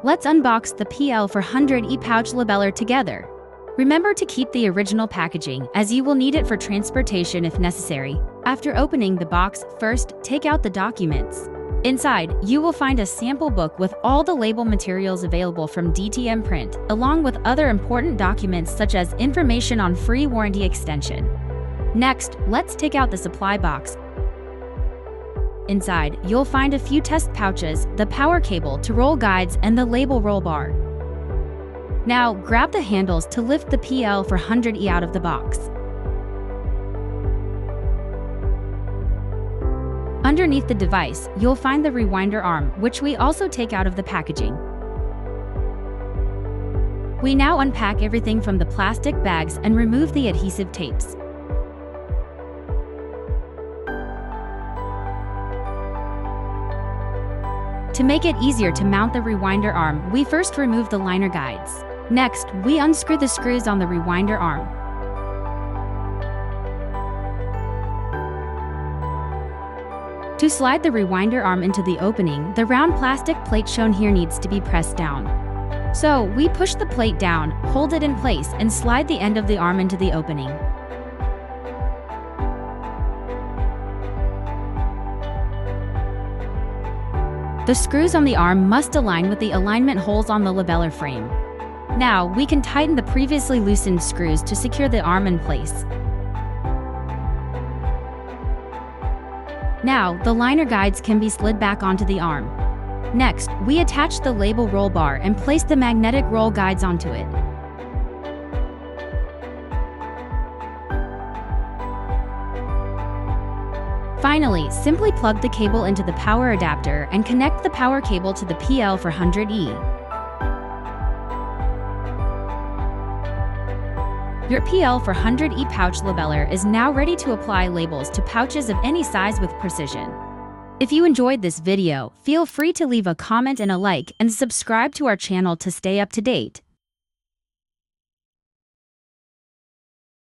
Let's unbox the PL400e pouch labeller together. Remember to keep the original packaging, as you will need it for transportation if necessary. After opening the box, first take out the documents. Inside, you will find a sample book with all the label materials available from DTM Print, along with other important documents such as information on free warranty extension. Next, let's take out the supply box. Inside, you'll find a few test pouches, the power cable to roll guides, and the label roll bar. Now, grab the handles to lift the PL400e out of the box. Underneath the device, you'll find the rewinder arm, which we also take out of the packaging. We now unpack everything from the plastic bags and remove the adhesive tapes. To make it easier to mount the rewinder arm, we first remove the liner guides. Next, we unscrew the screws on the rewinder arm. To slide the rewinder arm into the opening, the round plastic plate shown here needs to be pressed down. So, we push the plate down, hold it in place, and slide the end of the arm into the opening. The screws on the arm must align with the alignment holes on the labeller frame. Now, we can tighten the previously loosened screws to secure the arm in place. Now, the liner guides can be slid back onto the arm. Next, we attach the label roll bar and place the magnetic roll guides onto it. Finally, simply plug the cable into the power adapter and connect the power cable to the PL400e. Your PL400e pouch labeller is now ready to apply labels to pouches of any size with precision. If you enjoyed this video, feel free to leave a comment and a like, and subscribe to our channel to stay up to date.